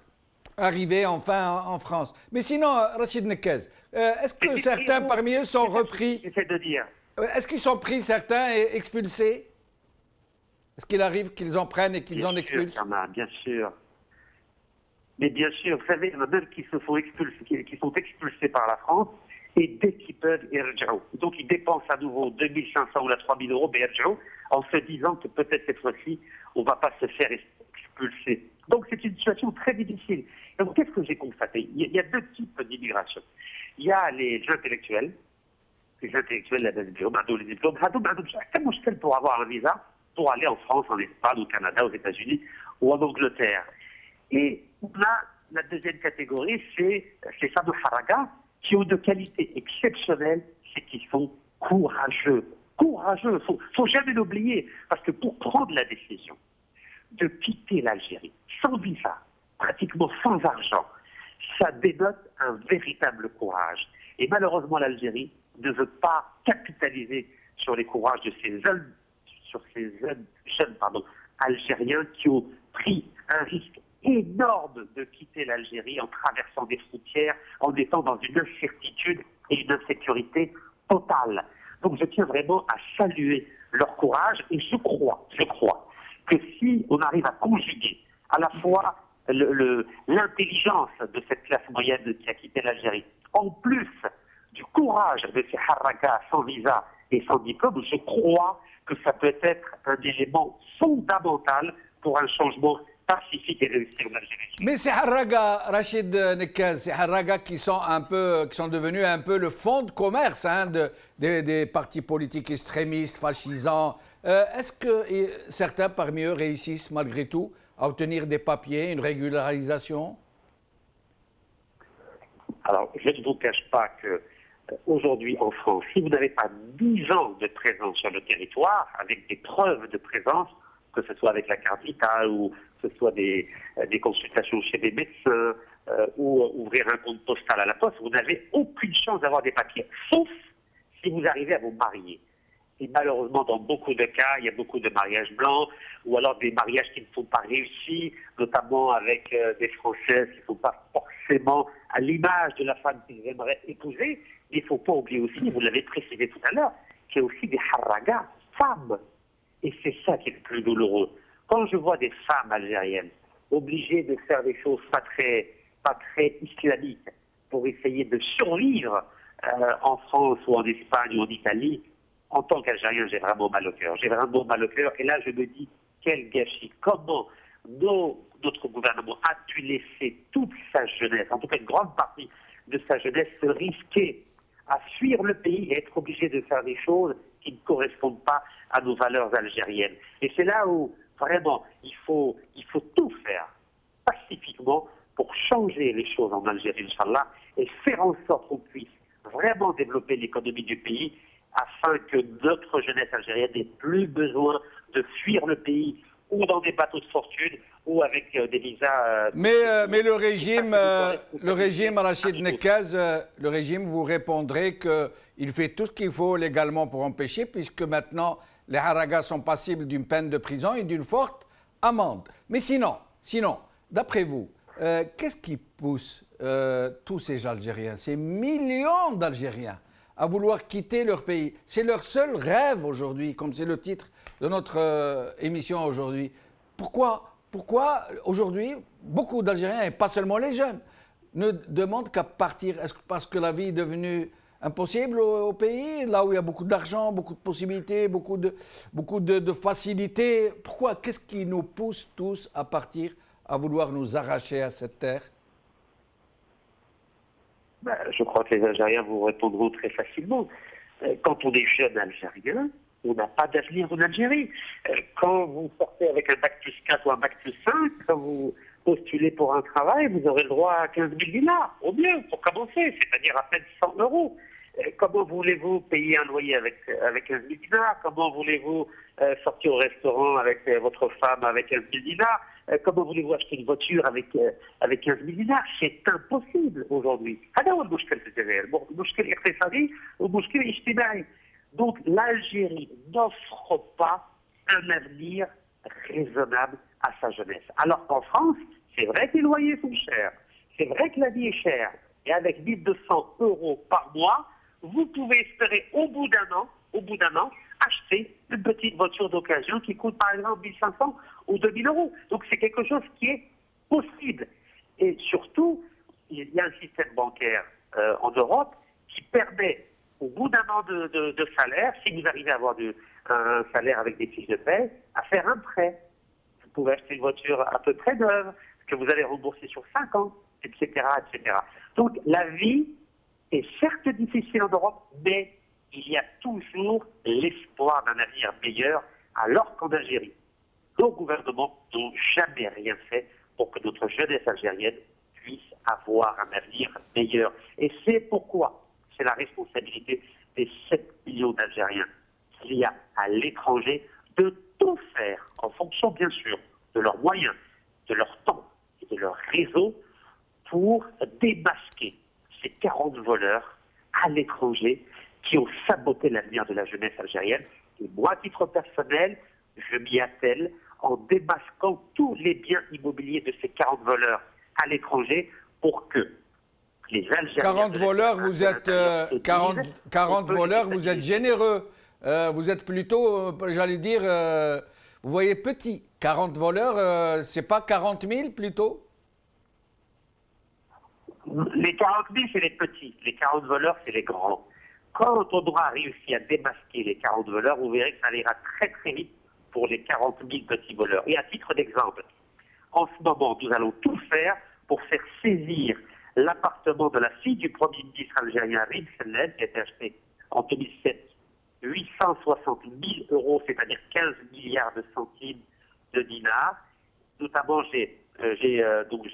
arriver enfin en France. Mais sinon, Rachid Nekez, est-ce que certains parmi eux sont repris? J'essaie de dire. Est-ce qu'ils sont pris, certains, et expulsés? Est-ce qu'il arrive qu'ils en prennent et qu'ils en expulsent? Bien sûr. Mais bien sûr, vous savez, il y en a même qui sont expulsés par la France, et dès qu'ils peuvent, ils reviennent. Donc ils dépensent à nouveau 2500 ou 3000 euros, mais ils reviennent, en se disant que peut-être cette fois-ci, on ne va pas se faire expulser. Donc c'est une situation très difficile. Donc qu'est-ce que j'ai constaté? Il y a deux types d'immigration. Il y a les intellectuels, les diplômes, pour avoir un visa, pour aller en France, en Espagne, au Canada, aux États-Unis ou en Angleterre. Et là, la deuxième catégorie, c'est ces fameux Harraga qui ont une qualité exceptionnelle, c'est qu'ils sont courageux. Courageux, faut jamais l'oublier, parce que pour prendre la décision de quitter l'Algérie, sans visa, pratiquement sans argent, ça dénote un véritable courage. Et malheureusement, l'Algérie ne veut pas capitaliser sur les courages de ces jeunes Algériens qui ont pris un risque énorme de quitter l'Algérie en traversant des frontières, en étant dans une incertitude et une insécurité totale. Donc je tiens vraiment à saluer leur courage et je crois que si on arrive à conjuguer à la fois l'intelligence de cette classe moyenne qui a quitté l'Algérie, en plus du courage de ces harakas sans visa et sans diplôme, je crois que ça peut être un élément fondamental pour un changement pacifique et réussi en Algérie. Mais ces haragas, Rachid Nekaz, ces haragas qui sont devenus un peu le fonds de commerce des partis politiques extrémistes, fascisants, est-ce que certains parmi eux réussissent malgré tout à obtenir des papiers, une régularisation? Alors, je ne vous cache pas que aujourd'hui en France, si vous n'avez pas 10 ans de présence sur le territoire, avec des preuves de présence, que ce soit avec la carte vitale ou que ce soit des consultations chez des médecins ou ouvrir un compte postal à la poste, vous n'avez aucune chance d'avoir des papiers, sauf si vous arrivez à vous marier. Et malheureusement, dans beaucoup de cas, il y a beaucoup de mariages blancs, ou alors des mariages qui ne sont pas réussis, notamment avec des Françaises qui ne sont pas forcément à l'image de la femme qu'ils aimeraient épouser. Mais il ne faut pas oublier aussi, vous l'avez précisé tout à l'heure, qu'il y a aussi des haragas femmes. Et c'est ça qui est le plus douloureux. Quand je vois des femmes algériennes obligées de faire des choses pas très islamiques pour essayer de survivre en France ou en Espagne ou en Italie, en tant qu'Algérien, j'ai vraiment mal au cœur. J'ai vraiment mal au cœur. Et là, je me dis, quel gâchis. Comment notre gouvernement a pu laisser toute sa jeunesse, en tout cas une grande partie de sa jeunesse, se risquer à fuir le pays et être obligé de faire des choses qui ne correspondent pas à nos valeurs algériennes. Et c'est là où, vraiment, il faut tout faire pacifiquement pour changer les choses en Algérie, Inch'Allah, et faire en sorte qu'on puisse vraiment développer l'économie du pays afin que notre jeunesse algérienne n'ait plus besoin de fuir le pays ou dans des bateaux de fortune ou avec des visas... Mais le régime Rachid Nekaz, le régime vous répondrait qu'il fait tout ce qu'il faut légalement pour empêcher, puisque maintenant les haragas sont passibles d'une peine de prison et d'une forte amende. Mais sinon, d'après vous, qu'est-ce qui pousse tous ces Algériens, ces millions d'Algériens, à vouloir quitter leur pays? C'est leur seul rêve aujourd'hui, comme c'est le titre de notre émission aujourd'hui. Pourquoi aujourd'hui, beaucoup d'Algériens, et pas seulement les jeunes, ne demandent qu'à partir? Est-ce parce que la vie est devenue impossible au pays, là où il y a beaucoup d'argent, beaucoup de possibilités, beaucoup de facilités? Pourquoi? Qu'est-ce qui nous pousse tous à partir, à vouloir nous arracher à cette terre? Je crois que les Algériens vous répondront très facilement. Quand on est jeune Algérien, on n'a pas d'avenir en Algérie. Quand vous sortez avec un bac plus 4 ou un bac plus 5, quand vous postulez pour un travail, vous aurez le droit à 15 000 dinars, au mieux, pour commencer, c'est-à-dire à peine 100 euros. Comment voulez-vous payer un loyer avec 15 000 dinars? Comment voulez-vous sortir au restaurant avec votre femme avec 15 000 dinars? Comment voulez-vous acheter une voiture avec 15 000 dinars? C'est impossible aujourd'hui. Donc l'Algérie n'offre pas un avenir raisonnable à sa jeunesse. Alors qu'en France, c'est vrai que les loyers sont chers, c'est vrai que la vie est chère, et avec 1 200 euros par mois, vous pouvez espérer au bout d'un an, acheter une petite voiture d'occasion qui coûte par exemple 1 500 ou 2 000 euros. Donc c'est quelque chose qui est possible. Et surtout, il y a un système bancaire en Europe qui permet, au bout d'un an de salaire, si vous arrivez à avoir un salaire avec des fiches de paie, à faire un prêt. Vous pouvez acheter une voiture à peu près neuve, que vous allez rembourser sur 5 ans, etc., etc. Donc la vie est certes difficile en Europe, mais il y a toujours l'espoir d'un avenir meilleur, alors qu'en Algérie, nos gouvernements n'ont jamais rien fait pour que notre jeunesse algérienne puisse avoir un avenir meilleur. Et c'est pourquoi c'est la responsabilité des 7 millions d'Algériens qu'il y a à l'étranger de tout faire, en fonction bien sûr de leurs moyens, de leur temps et de leur réseau, pour démasquer ces 40 voleurs à l'étranger qui ont saboté l'avenir de la jeunesse algérienne. Et moi, à titre personnel, je m'y attelle en démasquant tous les biens immobiliers de ces 40 voleurs à l'étranger pour que les Algériens... 40 voleurs, vous êtes 40 voleurs, vous êtes généreux. Vous êtes plutôt, j'allais dire, Vous voyez petit, 40 voleurs, c'est pas 40 000 plutôt? Les 40 000, c'est les petits. Les 40 voleurs, c'est les grands. Quand on aura réussi à démasquer les 40 voleurs, vous verrez que ça ira très très vite pour les 40 000 petits voleurs. Et à titre d'exemple, en ce moment, nous allons tout faire pour faire saisir l'appartement de la fille du Premier ministre algérien Rib Selled, qui a été acheté en 2007, 860 000 euros, c'est-à-dire 15 milliards de centimes de dinars. Notamment, j'ai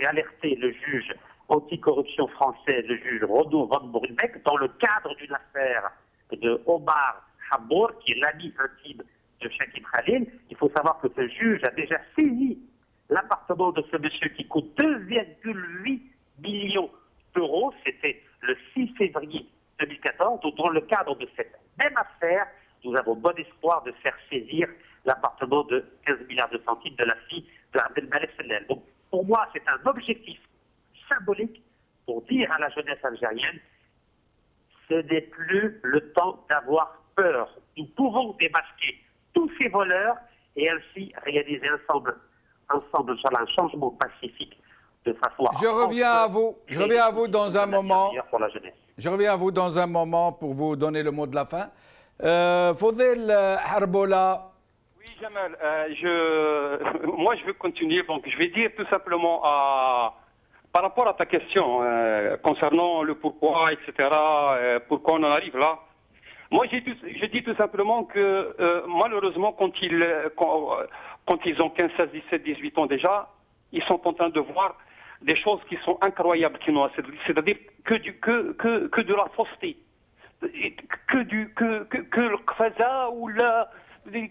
alerté le juge anticorruption français, le juge Renaud Van Bourbeck, dans le cadre d'une affaire de Omar Habour, qui est l'ami intime de Shakib Khalil. Il faut savoir que ce juge a déjà saisi l'appartement de ce monsieur qui coûte 2,8 millions d'euros. C'était le 6 février 2014. Donc, dans le cadre de cette même affaire, nous avons bon espoir de faire saisir l'appartement de 15 milliards de centimes de la fille de Abdelmalek Sellel. Donc, pour moi, c'est un objectif symbolique pour dire à la jeunesse algérienne, ce n'est plus le temps d'avoir peur. Nous pouvons démasquer tous ces voleurs et ainsi réaliser ensemble sur un changement pacifique de façon à... Je reviens à vous dans un moment. Pour la jeunesse. Je reviens à vous dans un moment pour vous donner le mot de la fin. Fodel Harbola. Oui, Jamal, moi je veux continuer. Donc je vais dire tout simplement par rapport à ta question concernant le pourquoi, etc., pourquoi on en arrive là. Moi, je dis tout simplement que malheureusement, quand ils ont 15, 16, 17, 18 ans déjà, ils sont en train de voir des choses qui sont incroyables, c'est-à-dire que de la fausseté, que le kfaza ou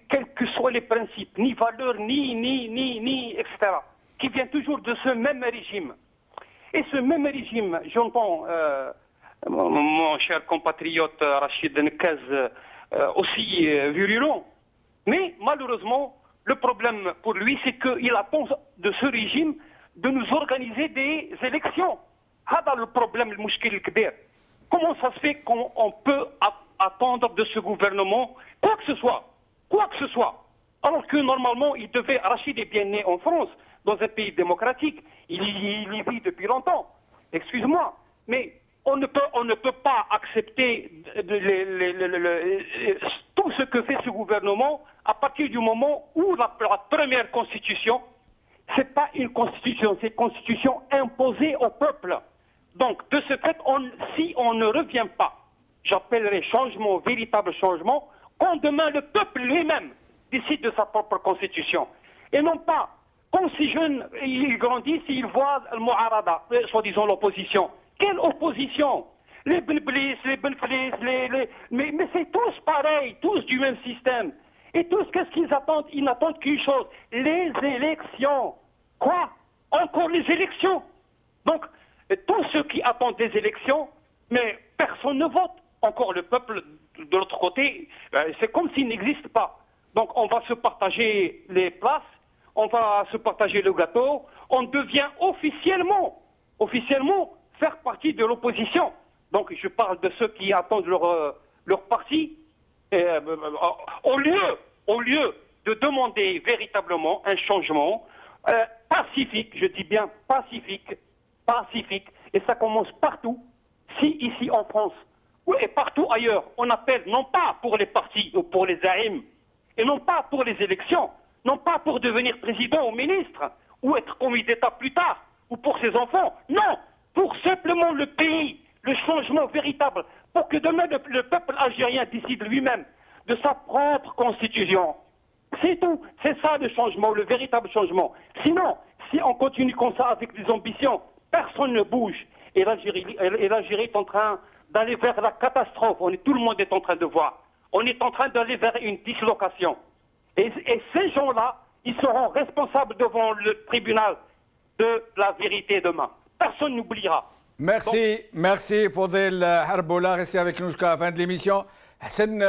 quels que soient les principes, ni valeurs, ni, etc., qui vient toujours de ce même régime. Et ce même régime, j'entends mon cher compatriote Rachid Nkaz aussi virulent, mais malheureusement, le problème pour lui, c'est qu'il attend de ce régime de nous organiser des élections. C'est le problème, le mouchkil kbir. Comment ça se fait qu'on peut attendre de ce gouvernement quoi que ce soit, alors que normalement, il devait, Rachid est bien né en France, dans un pays démocratique, il y vit depuis longtemps. Excuse-moi, mais on ne peut pas accepter tout ce que fait ce gouvernement à partir du moment où la première constitution, c'est pas une constitution, c'est une constitution imposée au peuple. Donc, de ce fait, si on ne revient pas, j'appellerai changement, véritable changement, quand demain le peuple lui-même décide de sa propre constitution. Et non pas, quand ces jeunes, ils grandissent, ils voient le Mouarada, soi-disant l'opposition. Quelle opposition? Les Benblis, les Benflis, mais c'est tous pareils, tous du même système. Et tous, qu'est-ce qu'ils attendent? Ils n'attendent qu'une chose, les élections. Quoi? Encore les élections? Donc, tous ceux qui attendent des élections, mais personne ne vote. Encore le peuple, de l'autre côté, c'est comme s'il n'existe pas. Donc, on va se partager les places, on va se partager le gâteau, on devient officiellement faire partie de l'opposition. Donc je parle de ceux qui attendent leur parti, au lieu de demander véritablement un changement pacifique, je dis bien pacifique, et ça commence partout, si ici en France, et partout ailleurs, on appelle non pas pour les partis ou pour les AIM, et non pas pour les élections, non pas pour devenir président ou ministre, ou être commis d'État plus tard, ou pour ses enfants, non, pour simplement le pays, le changement véritable, pour que demain le peuple algérien décide lui-même de sa propre constitution. C'est tout, c'est ça le changement, le véritable changement. Sinon, si on continue comme ça avec des ambitions, personne ne bouge. Et l'Algérie est en train d'aller vers la catastrophe, tout le monde est en train de voir. On est en train d'aller vers une dislocation. Et ces gens-là, ils seront responsables devant le tribunal de la vérité demain. Personne n'oubliera. Merci Fodel Harbola. Restez avec nous jusqu'à la fin de l'émission. Hassan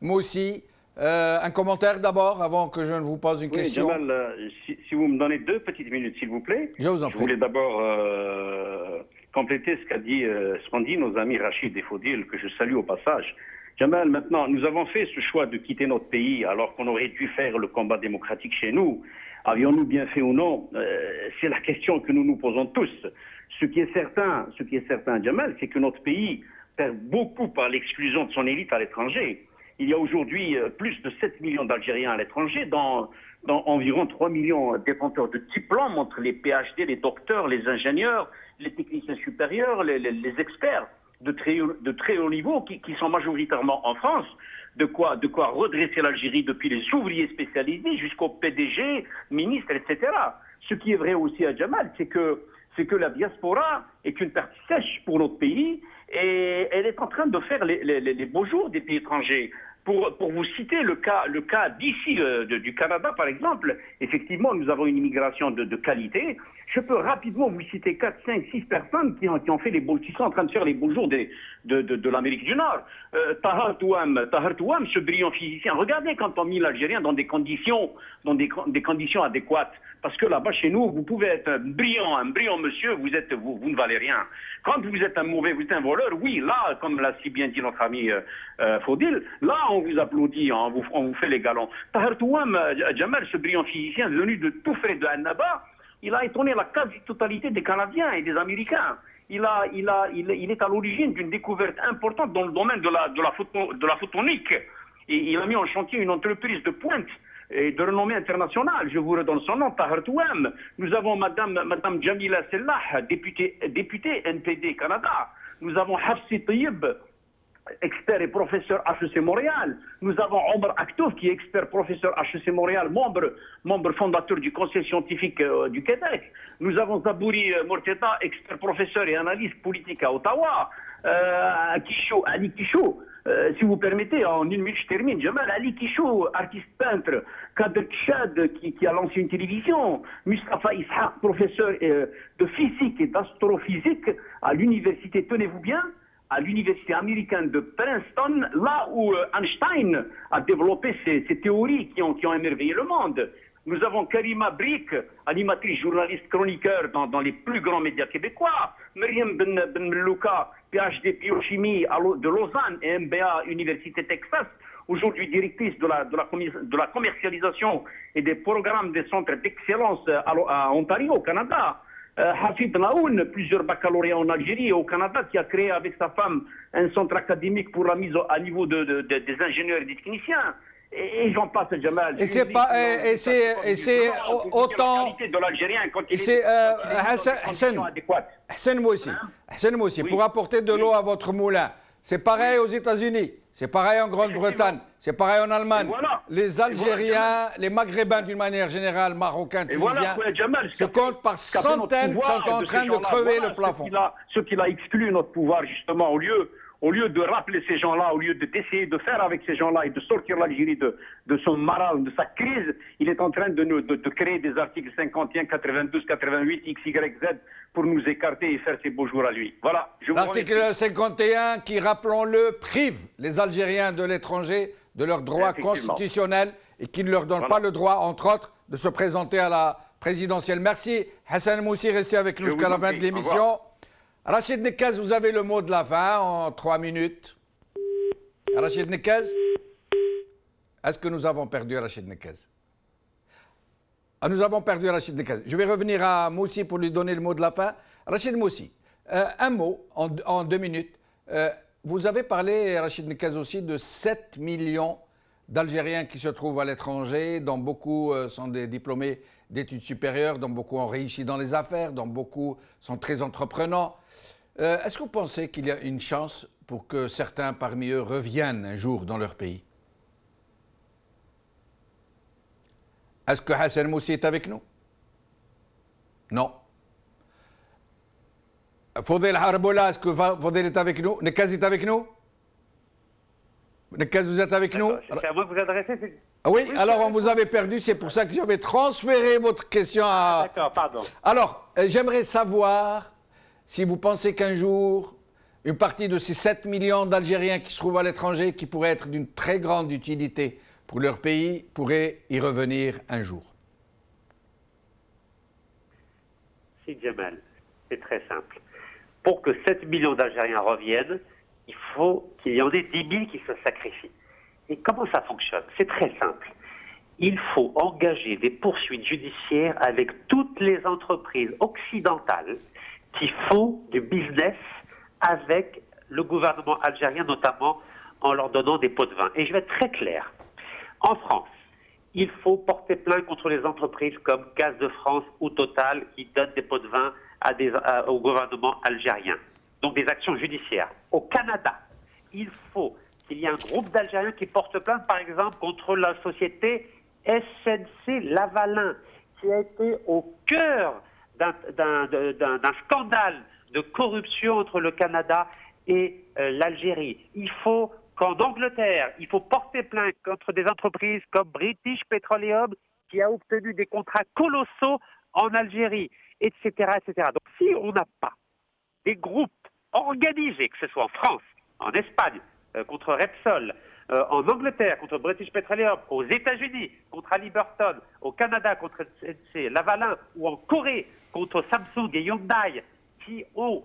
Moussi, un commentaire d'abord avant que je ne vous pose une question. Jamal, si vous me donnez 2 petites minutes, s'il vous plaît. Je vous en prie. Je voulais d'abord compléter ce qu'ont dit nos amis Rachid et Fodil, que je salue au passage, Jamal, maintenant, nous avons fait ce choix de quitter notre pays alors qu'on aurait dû faire le combat démocratique chez nous. Avions-nous bien fait ou non? C'est la question que nous nous posons tous. Ce qui est certain, Jamal, c'est que notre pays perd beaucoup par l'exclusion de son élite à l'étranger. Il y a aujourd'hui plus de 7 millions d'Algériens à l'étranger, dans environ 3 millions détenteurs de diplômes entre les PhD, les docteurs, les ingénieurs, les techniciens supérieurs, les experts de très haut niveau qui sont majoritairement en France. De quoi redresser l'Algérie depuis les ouvriers spécialisés jusqu'au PDG, ministre, etc. Ce qui est vrai aussi à Jamal, c'est que la diaspora est une partie sèche pour notre pays et elle est en train de faire les beaux jours des pays étrangers. Pour vous citer le cas d'ici, du Canada par exemple, effectivement nous avons une immigration de qualité. Je peux rapidement vous citer 4, 5, 6 personnes qui ont fait qui sont en train de faire les beaux jours de l'Amérique du Nord. Tahar Touam, ce brillant physicien. Regardez quand on met l'Algérien dans des conditions adéquates. Parce que là-bas, chez nous, vous pouvez être un brillant monsieur, vous ne valez rien. Quand vous êtes un mauvais, vous êtes un voleur, oui, là, comme l'a si bien dit notre ami Faudil, là, on vous applaudit, on vous fait les galons. Tahar Touam, Jamal, ce brillant physicien venu de tout frais de Annaba, il a étonné la quasi-totalité des Canadiens et des Américains. Il est à l'origine d'une découverte importante dans le domaine de la photonique. Et il a mis en chantier une entreprise de pointe et de renommée internationale. Je vous redonne son nom, Tahar Touam. Nous avons Madame Jamila Sellah, députée NPD Canada. Nous avons Hafsi Tayyib, expert et professeur HEC Montréal. Nous avons Omar Aktouf, qui est expert professeur HEC Montréal, membre fondateur du Conseil scientifique du Québec. Nous avons Zabouri Morteta, expert professeur et analyste politique à Ottawa. Ali Kishou, si vous permettez, en une minute je termine. Jamal Ali Kishou, artiste peintre. Kader Kchad, qui a lancé une télévision. Mustafa Ishaq, professeur de physique et d'astrophysique à l'université, tenez-vous bien, à l'université américaine de Princeton, là où Einstein a développé ces théories qui ont émerveillé le monde. Nous avons Karima Brick, animatrice, journaliste, chroniqueur dans les plus grands médias québécois. Myriam Ben Melouka, PhD biochimie de Lausanne et MBA Université Texas, aujourd'hui directrice de la commercialisation et des programmes des centres d'excellence à Ontario, au Canada. Hafid Naoun, plusieurs baccalauréats en Algérie et au Canada, qui a créé avec sa femme un centre académique pour la mise à niveau des ingénieurs et des techniciens. Et j'en passe, Jamal. Et c'est autant. De l'Algérien quand il c'est Hassan Moussi, pour apporter de l'eau à votre moulin. C'est pareil aux États-Unis, c'est pareil en Grande-Bretagne, c'est pareil en Allemagne. Voilà. Les Algériens, les Maghrébins d'une manière générale, Marocains, Tunisiens, se comptent par centaines qui sont en train de crever le plafond. Ce qui a exclu notre pouvoir, justement, au lieu de rappeler ces gens-là, au lieu d'essayer de faire avec ces gens-là et de sortir l'Algérie de son marasme, de sa crise, il est en train de créer des articles 51, 92, 88, X, Y, Z pour nous écarter et faire ses beaux jours à lui. Voilà. L'article 51 qui, rappelons-le, prive les Algériens de l'étranger de leurs droits constitutionnels et qui ne leur donne pas le droit, entre autres, de se présenter à la présidentielle. Merci Hassan Moussi, restez avec nous jusqu'à la fin de l'émission. Rachid Nekaz, vous avez le mot de la fin en 3 minutes. Rachid Nekaz, est-ce que nous avons perdu Rachid Nekaz? Nous avons perdu Rachid Nekaz. Je vais revenir à Moussi pour lui donner le mot de la fin. Rachid Moussi, un mot en 2 minutes. Vous avez parlé, Rachid Nekaz aussi, de 7 millions d'Algériens qui se trouvent à l'étranger, dont beaucoup sont des diplômés d'études supérieures, dont beaucoup ont réussi dans les affaires, dont beaucoup sont très entreprenants. Est-ce que vous pensez qu'il y a une chance pour que certains parmi eux reviennent un jour dans leur pays? Est-ce que Hassan Moussi est avec nous? Non. Faudel Harboula, est-ce que Faudel est avec nous? Nekaz est avec nous? Nekaz, vous êtes avec nous? C'est à vous que vous adressez. Oui, alors on vous avait perdu, c'est pour ça que j'avais transféré votre question à... D'accord, pardon. Alors, j'aimerais savoir si vous pensez qu'un jour, une partie de ces 7 millions d'Algériens qui se trouvent à l'étranger, qui pourraient être d'une très grande utilité pour leur pays, pourraient y revenir un jour. C'est Jamal, c'est très simple. Pour que 7 millions d'Algériens reviennent, il faut qu'il y en ait 10 000 qui se sacrifient. Et comment ça fonctionne? C'est très simple. Il faut engager des poursuites judiciaires avec toutes les entreprises occidentales qui font du business avec le gouvernement algérien, notamment en leur donnant des pots de vin. Et je vais être très clair. En France, il faut porter plainte contre les entreprises comme Gaz de France ou Total qui donnent des pots de vin au gouvernement algérien. Donc des actions judiciaires. Au Canada, il faut qu'il y ait un groupe d'Algériens qui porte plainte, par exemple, contre la société SNC-Lavalin, qui a été au cœur d'un scandale de corruption entre le Canada et l'Algérie. Il faut qu'en Angleterre, il faut porter plainte contre des entreprises comme British Petroleum, qui a obtenu des contrats colossaux en Algérie, etc., etc. Donc si on n'a pas des groupes organisés, que ce soit en France, en Espagne, contre Repsol, en Angleterre contre British Petroleum, aux États-Unis contre Halliburton, au Canada contre Lavalin, ou en Corée contre Samsung et Hyundai, qui ont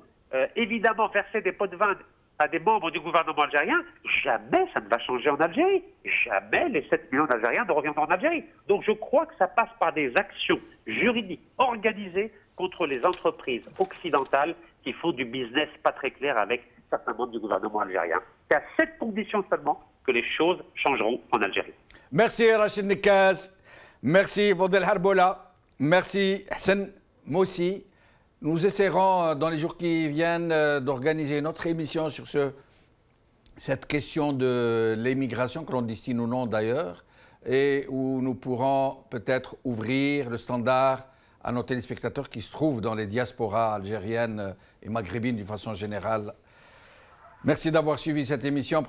évidemment versé des pots de vin à des membres du gouvernement algérien, jamais ça ne va changer en Algérie. Jamais les 7 millions d'Algériens ne reviendront en Algérie. Donc je crois que ça passe par des actions juridiques organisées contre les entreprises occidentales qui font du business pas très clair avec certains membres du gouvernement algérien. C'est à cette condition seulement que les choses changeront en Algérie. Merci Rachid Nekaz, merci Vodel Harbola, merci Hassan Moussi. Nous essaierons dans les jours qui viennent d'organiser une autre émission sur cette question de l'immigration, que l'on destine ou non d'ailleurs, et où nous pourrons peut-être ouvrir le standard à nos téléspectateurs qui se trouvent dans les diasporas algériennes et maghrébines d'une façon générale. Merci d'avoir suivi cette émission.